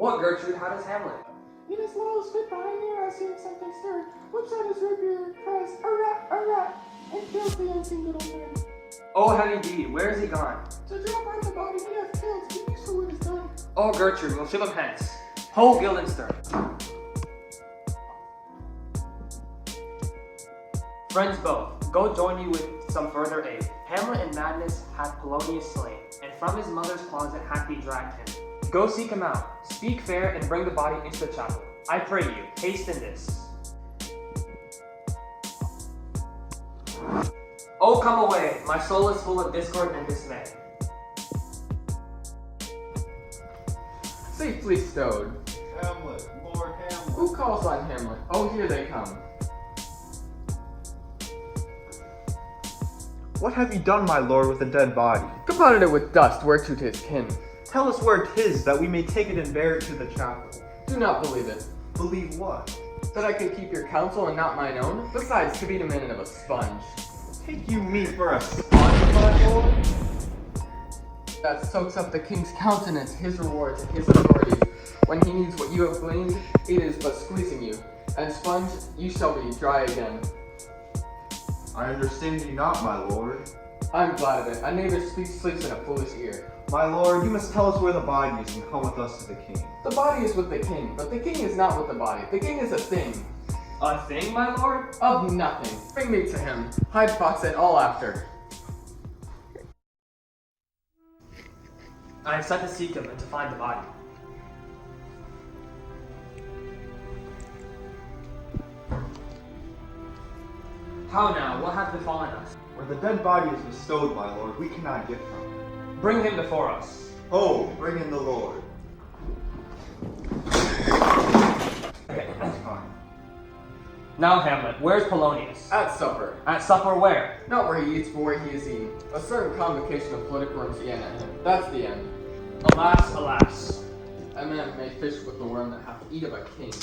What, Gertrude? How does Hamlet? In his little spit behind me, I see something stir, whips out his rapier, cries, a rat, and kills the unseen little man. Oh, heavy deed, where is he gone? To drop on the body he hath killed, he used for what is done. Oh, Gertrude, we'll ship him hence. Ho, Guildenstern. Friends both, go join you with some further aid. Hamlet in madness hath Polonius slain, and from his mother's closet hath he dragged him. Go seek him out, speak fair, and bring the body into the chapel. I pray you, haste in this. Oh, come away, my soul is full of discord and dismay. Safely stowed. Hamlet, Lord Hamlet. Who calls on Hamlet? Oh, here they come. What have you done, my lord, with the dead body? Compounded it with dust, whereto 'tis kin. Tell us where 'tis, that we may take it and bear it to the chapel. Do not believe it. Believe what? That I can keep your counsel and not mine own? Besides, to beat a man of a sponge. Take you me for a sponge, my lord? That soaks up the king's countenance, his rewards, and his authority. When he needs what you have gleaned, it is but squeezing you. And sponge, you shall be dry again. I understand you not, my lord. I'm glad of it. A neighbor sleeps in a foolish ear. My lord, you must tell us where the body is and come with us to the king. The body is with the king, but the king is not with the body. The king is a thing. A thing, my lord? Of nothing. Bring me to him. Hide fox and all after. I have set to seek him and to find the body. How now? What hath befallen us? Where the dead body is bestowed, my lord, we cannot get from it. Bring him before us. Ho, bring in the lord. That's fine. Now, Hamlet, where's Polonius? At supper. At supper where? Not where he eats, but where he is eaten. A certain convocation of political worms began at him. That's the end. Alas, alas. A man may fish with the worm that hath eat of a king,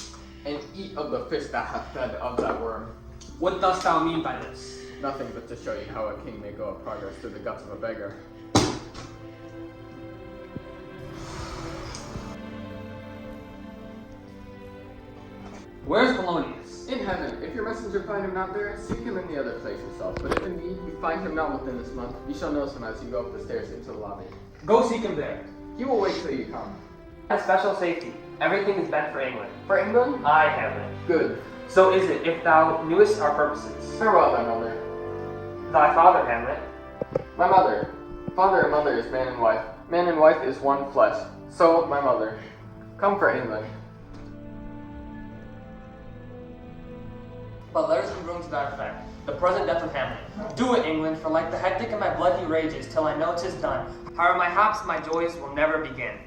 and eat of the fish that hath fed of that worm. What dost thou mean by this? Nothing but to show you how a king may go of progress through the guts of a beggar. Where's Polonius? In heaven, if your messenger find him not there, seek him in the other place yourself. But if indeed you find him not within this month, you shall notice him as you go up the stairs into the lobby. Go seek him there. He will wait till you come. A special safety. Everything is bent for England. For England? Aye, Hamlet. Good. So is it, if thou knewest our purposes. Farewell, thy mother. Thy father, Hamlet. My mother. Father and mother is man and wife. Man and wife is one flesh. So, my mother. Come for England. But letters and brooms to that effect. The present death of Hamlet. Do it, England, for like the hectic in my blood he rages, till I know 'tis done. However my haps, my joys will never begin.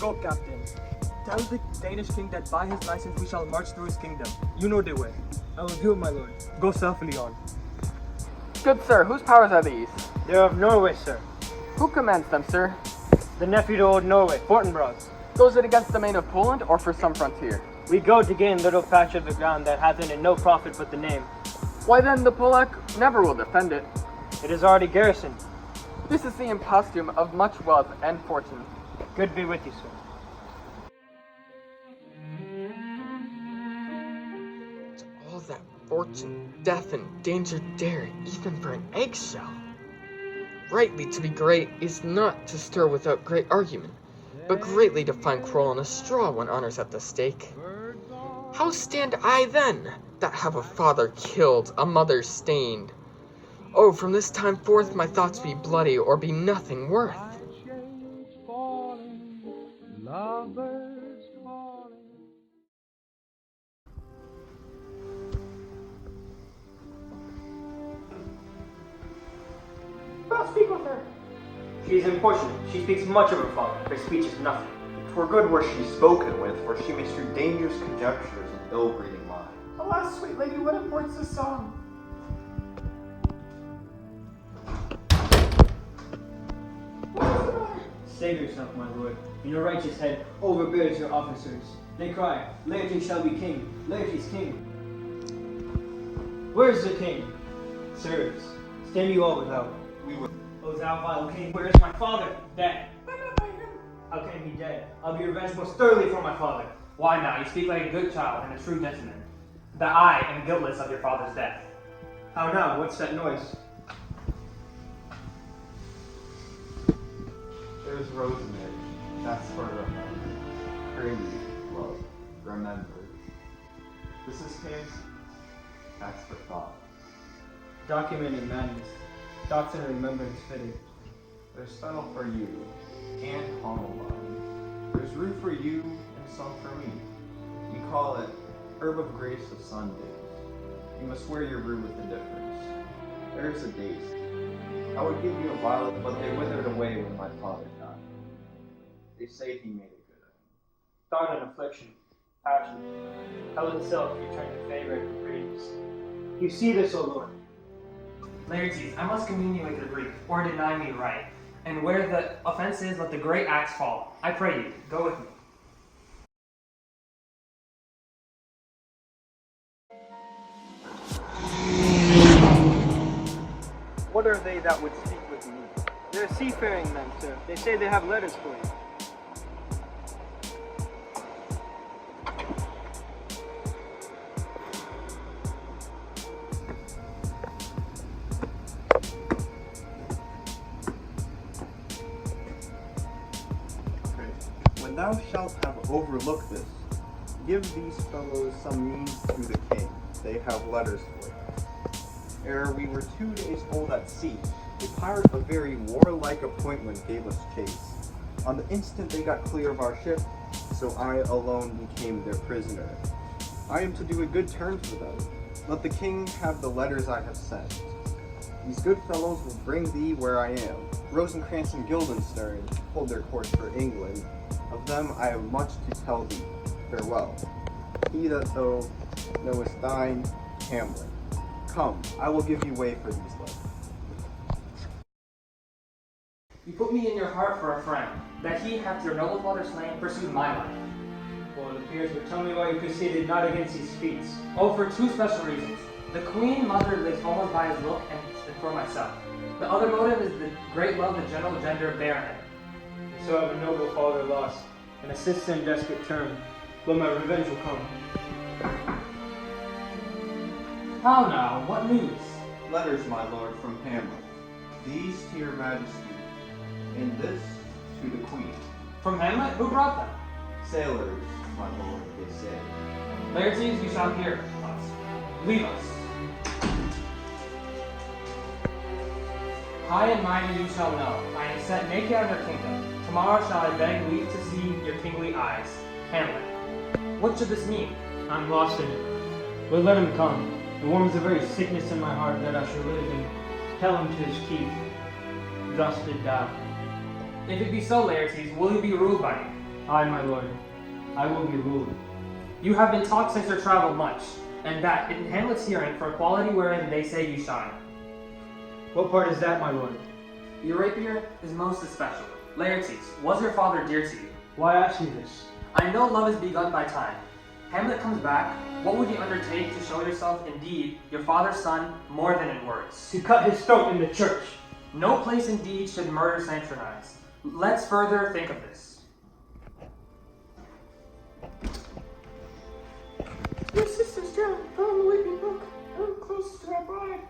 Go, Captain. Tell the Danish king that by his license we shall march through his kingdom. You know the way. I will do it, my lord. Go stealthily on. Good sir, whose powers are these? They are of Norway, sir. Who commands them, sir? The nephew to old Norway, Fortinbras. Goes it against the main of Poland or for some frontier? We go to gain little patch of the ground that hath in it no profit but the name. Why then the Polak never will defend it. It is already garrisoned. This is the impostume of much wealth and fortune. Good be with you, sir. All that fortune, death, and danger daring, even for an eggshell. Rightly to be great is not to stir without great argument, but greatly to find quarrel in a straw when honor's at the stake. How stand I then, that have a father killed, a mother stained? Oh, from this time forth my thoughts be bloody or be nothing worth. I'll speak with her. She is importunate. She speaks much of her father. Her speech is nothing. 'Twere good were she spoken with, for she may strew dangerous conjectures and ill-breeding lies. Alas, sweet lady, what imports this song? What is the matter? Save yourself, my lord. And your righteous head overbears your officers. They cry, Laertes shall be king. Laertes king. Where is the king? Sirs, stand you all without. We will. O thou vile king, where is my father? Dead. How can he be dead? I'll be revenged most thoroughly for my father. Why now? You speak like a good child and a true gentleman. That I am guiltless of your father's death. How now? What's that noise? There's rosemary. That's for remember. Creamy, love, remember. This is fancy. That's for thought. Documented madness. Doctrine and remembrance fitting. There's fennel for you, and columbine. There's rue for you, and some for me. You call it herb of grace of Sundays. You must wear your rue with indifference. There's a daisy. I would give you a violet, but they withered away when my father died. They say he made a good end. Thought and affliction. Passion. Hell itself you turn to favor and caprice. You see this, O Lord. Laertes, I must commune you with your grief, or deny me right. And where the offense is, let the great axe fall. I pray you, go with me. What are they that would speak with me? They're seafaring men, sir. They say they have letters for you. When thou shalt have overlooked this, give these fellows some means to the king. They have letters for you. Ere we were 2 days old at sea, a pirate of very warlike appointment gave us chase. On the instant they got clear of our ship, so I alone became their prisoner. I am to do a good turn for them. Let the king have the letters I have sent. These good fellows will bring thee where I am. Rosencrantz and Guildenstern hold their course for England. Of them I have much to tell thee. Farewell. He that thou knowest thine, Hamlet. Come, I will give you way for these letters. You put me in your heart for a friend, that he hath your noble father slain pursued my life. Well, it appears, but tell me why you proceeded not against these feats. Oh, for two special reasons. The queen mother lives almost by his look and for myself. The other motive is the great love the general gender bear him. And so have a noble father lost, and a sister in desperate term. But my revenge will come. How now? What news? Letters, my lord, from Hamlet. These to your majesty, and this to the queen. From Hamlet? Who brought them? Sailors, my lord, they say. Laertes, you shall hear us. Leave us. High and mighty you shall know. I am set naked on your kingdom. Tomorrow shall I beg leave to see your kingly eyes. Hamlet. What should this mean? I'm lost in it. But let him come. It warms the very sickness in my heart that I should live and tell him to his teeth. Thus did thou. If it be so, Laertes, will you be ruled by me? Aye, my lord. I will be ruled. You have been taught since your travel much, and that in Hamlet's hearing for equality wherein they say you shine. What part is that, my lord? Your rapier is most especial. Laertes, was your father dear to you? Why ask you this? I know love is begun by time. Hamlet comes back, what would you undertake to show yourself indeed your father's son more than in words? To cut his throat in the church. No place indeed should murder sanctionize. Let's further think of this. Your sister's drowned. Found the weeping brook. I'm close to our bride.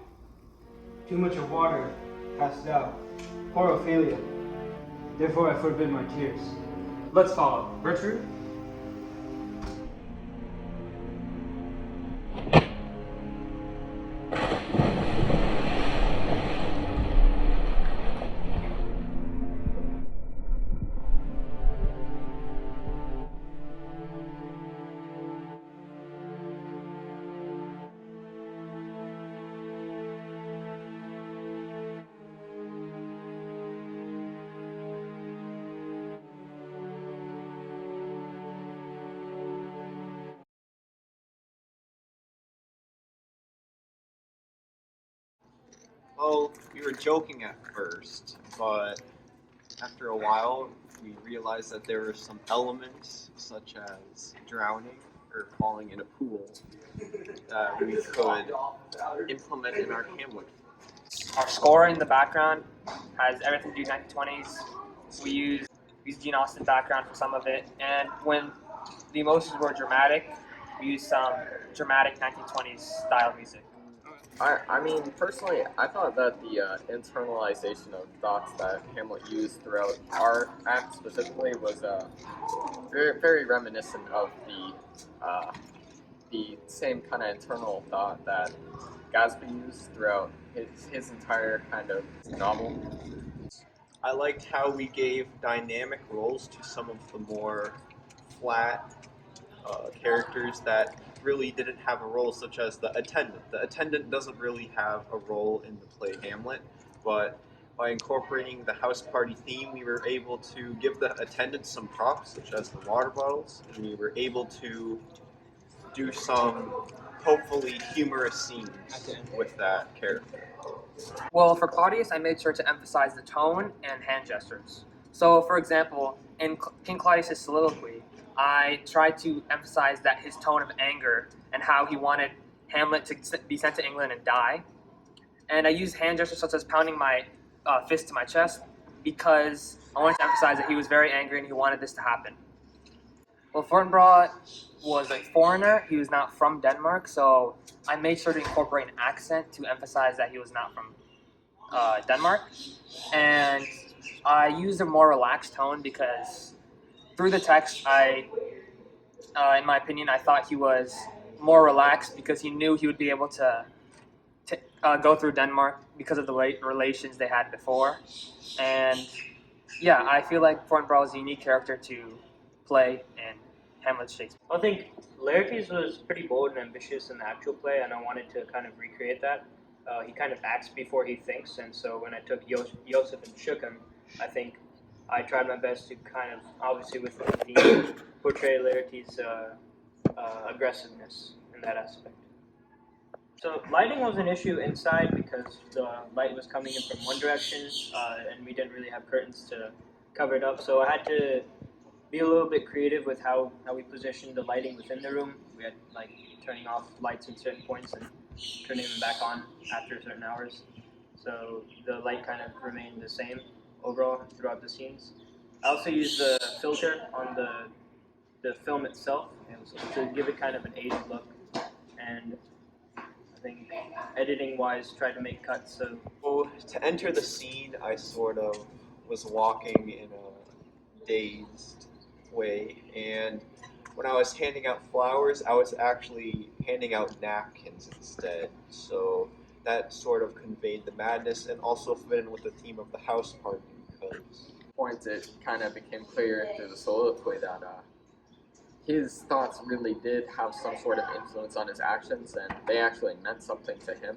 Too much of water hast thou. Poor Ophelia. Therefore I forbid my tears. Let's follow. Gertrude? Well, you were joking at first, but after a while, we realized that there were some elements, such as drowning or falling in a pool, that we could implement in our Hamlet. Our score in the background has everything to do 1920s. We use Gene Austen background for some of it, and when the emotions were dramatic, we used some dramatic 1920s style music. I mean, personally, I thought that the internalization of thoughts that Hamlet used throughout our act specifically was very reminiscent of the same kind of internal thought that Gatsby used throughout his entire kind of novel. I liked how we gave dynamic roles to some of the more flat characters that really didn't have a role, such as the attendant. The attendant doesn't really have a role in the play Hamlet, but by incorporating the house party theme, we were able to give the attendant some props, such as the water bottles, and we were able to do some hopefully humorous scenes with that character. Well, for Claudius, I made sure to emphasize the tone and hand gestures. So, for example, in King Claudius' soliloquy, I tried to emphasize that his tone of anger and how he wanted Hamlet to be sent to England and die. And I used hand gestures such as pounding my fist to my chest because I wanted to emphasize that he was very angry and he wanted this to happen. Well, Fortinbras was a foreigner. He was not from Denmark, so I made sure to incorporate an accent to emphasize that he was not from Denmark. And I used a more relaxed tone because through the text, in my opinion, I thought he was more relaxed because he knew he would be able to go through Denmark because of the relations they had before. And yeah, I feel like Fortinbras was a unique character to play in Hamlet's Shakespeare. I think Laertes was pretty bold and ambitious in the actual play, and I wanted to kind of recreate that. He kind of acts before he thinks, and so when I took Joseph and shook him, I think I tried my best to kind of, obviously with the theme, portray Laertes' aggressiveness in that aspect. So lighting was an issue inside because the light was coming in from one direction, and we didn't really have curtains to cover it up, so I had to be a little bit creative with how we positioned the lighting within the room. We had like turning off lights in certain points and turning them back on after certain hours. So the light kind of remained the same overall throughout the scenes. I also used the filter on the film itself to give it kind of an aged look. And I think editing wise tried to make cuts so To enter the scene, I sort of was walking in a dazed way, and when I was handing out flowers, I was actually handing out napkins instead. So that sort of conveyed the madness and also fit in with the theme of the house party because Points it kind of became clear through the soliloquy that his thoughts really did have some sort of influence on his actions, and they actually meant something to him.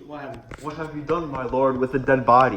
What have you done, my lord, with a dead body?